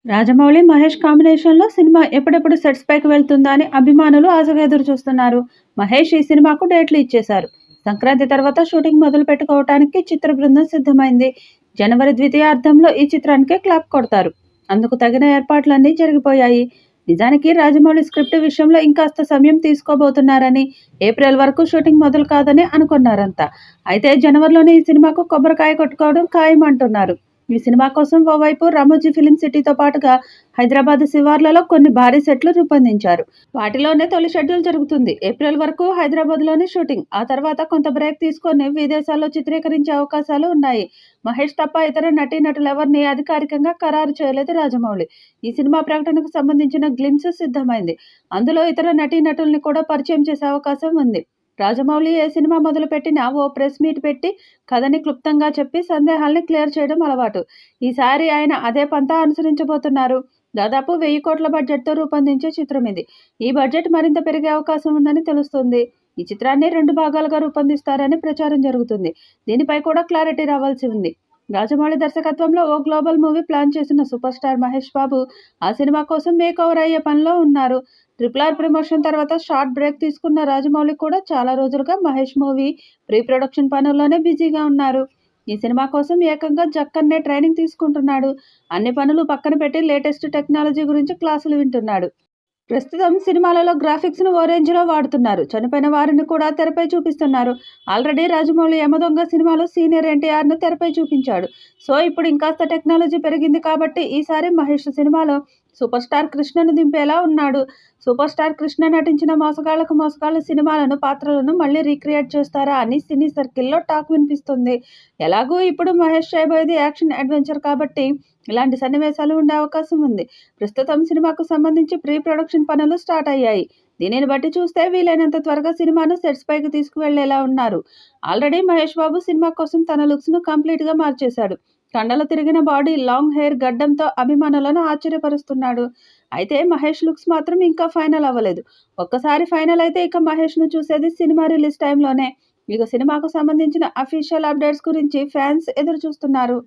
రాజమౌళి, మహేష్ కాంబినేషన్‌లో సినిమా ఎప్పుడెప్పుడు సెట్స్ పైకి వెళ్తుందా అని అభిమానులు ఆశగా ఎదురుచూస్తున్నారు. మహేష్ ఈ సినిమాకు డేట్లు ఇచ్చేశారు. సంక్రాంతి తర్వాత షూటింగ్ మొదలు పెట్టుకోవటానికి చిత్ర బృందం సిద్ధమైంది. జనవరి ద్వితీయార్థంలో ఈ చిత్రానికి క్లాప్ కొడతారు. అందుకు తగిన ఏర్పాట్లన్నీ జరిగిపోయాయి. నిజానికి రాజమౌళి స్క్రిప్ట్ విషయంలో ఇంకాస్త సమయం తీసుకోబోతున్నారని, ఏప్రిల్ వరకు షూటింగ్ మొదలు కాదని అనుకున్నారంతా. అయితే జనవరిలోనే ఈ సినిమాకు కొబ్బరికాయ కొట్టుకోవడం ఖాయం అంటున్నారు. ఈ సినిమా కోసం ఓవైపు రామోజీ ఫిలిం సిటీతో పాటుగా హైదరాబాద్ శివార్లలో కొన్ని భారీ సెట్లు రూపొందించారు. వాటిలోనే తొలి షెడ్యూల్ జరుగుతుంది. ఏప్రిల్ వరకు హైదరాబాద్లోనే షూటింగ్. ఆ తర్వాత కొంత బ్రేక్ తీసుకొని విదేశాల్లో చిత్రీకరించే అవకాశాలు ఉన్నాయి. మహేష్ తప్ప ఇతర నటీనటులెవరిని అధికారికంగా ఖరారు చేయలేదు రాజమౌళి. ఈ సినిమా ప్రకటనకు సంబంధించిన గ్లిమ్స్ సిద్ధమైంది. అందులో ఇతర నటీనటుల్ని కూడా పరిచయం చేసే అవకాశం ఉంది. రాజమౌళి ఏ సినిమా మొదలుపెట్టినా ఓ ప్రెస్ మీట్ పెట్టి కథని క్లుప్తంగా చెప్పి సందేహాల్ని క్లియర్ చేయడం అలవాటు. ఈసారి ఆయన అదే పంతా అనుసరించబోతున్నారు. దాదాపు 1000 కోట్ల బడ్జెట్‌తో రూపొందించే చిత్రం ఇది. ఈ బడ్జెట్ మరింత పెరిగే అవకాశం ఉందని తెలుస్తోంది. ఈ చిత్రాన్ని 2 భాగాలుగా రూపొందిస్తారని ప్రచారం జరుగుతుంది. దీనిపై కూడా క్లారిటీ రావాల్సి ఉంది. రాజమౌళి దర్శకత్వంలో ఓ గ్లోబల్ మూవీ ప్లాన్ చేసిన సూపర్ స్టార్ మహేష్ బాబు ఆ సినిమా కోసం మేకోవర్ అయ్యే పనిలో ఉన్నారు. RRR ప్రమోషన్ తర్వాత షార్ట్ బ్రేక్ తీసుకున్న రాజమౌళి కూడా చాలా రోజులుగా మహేష్ మూవీ ప్రీ ప్రొడక్షన్ పనుల్లోనే బిజీగా ఉన్నారు. ఈ సినిమా కోసం ఏకంగా జక్కన్నే ట్రైనింగ్ తీసుకుంటున్నాడు. అన్ని పనులు పక్కన పెట్టి లేటెస్ట్ టెక్నాలజీ గురించి క్లాసులు వింటున్నాడు. ప్రస్తుతం సినిమాలలో గ్రాఫిక్స్‌ను ఓ రేంజ్‌లో వాడుతున్నారు. చనిపోయిన వారిని కూడా తెరపై చూపిస్తున్నారు. ఆల్రెడీ రాజమౌళి 'యమదొంగ' సినిమాలో సీనియర్ ఎన్టీఆర్‌ను తెరపై చూపించాడు. సో, ఇప్పుడు ఇంకాస్త టెక్నాలజీ పెరిగింది కాబట్టి ఈసారి మహేష్ సినిమాలో సూపర్ స్టార్ కృష్ణను దింపేలా ఉన్నాడు. సూపర్ స్టార్ కృష్ణ నటించిన 'మోసగాళ్లకు మోసగాళ్లు' సినిమాలను పాత్రలను మళ్ళీ రీక్రియేట్ చేస్తారా అని సినీ సర్కిల్‌లో టాక్ వినిపిస్తుంది. ఎలాగూ ఇప్పుడు మహేష్ చేయబోయేది యాక్షన్ అడ్వెంచర్ కాబట్టి ఇలాంటి సన్నివేశాలు ఉండే అవకాశం ఉంది. ప్రస్తుతం సినిమాకు సంబంధించి ప్రీ ప్రొడక్షన్ పనులు స్టార్ట్ అయ్యాయి. దీనిని బట్టి చూస్తే వీలైనంత త్వరగా సినిమాను సెట్స్ పైకి తీసుకువెళ్లేలా ఉన్నారు. ఆల్రెడీ మహేష్ బాబు సినిమా కోసం తన లుక్స్‌ను కంప్లీట్‌గా మార్చేశాడు. కండలు తిరిగిన బాడీ, లాంగ్ హెయిర్, గడ్డంతో అభిమానులను ఆశ్చర్యపరుస్తున్నాడు. అయితే మహేష్ లుక్స్ మాత్రం ఇంకా ఫైనల్ అవ్వలేదు. ఒక్కసారి ఫైనల్ అయితే ఇక మహేష్‌ను చూసేది సినిమా రిలీజ్ టైంలోనే. ఇక సినిమాకు సంబంధించిన అఫీషియల్ అప్డేట్స్ గురించి ఫ్యాన్స్ ఎదురు చూస్తున్నారు.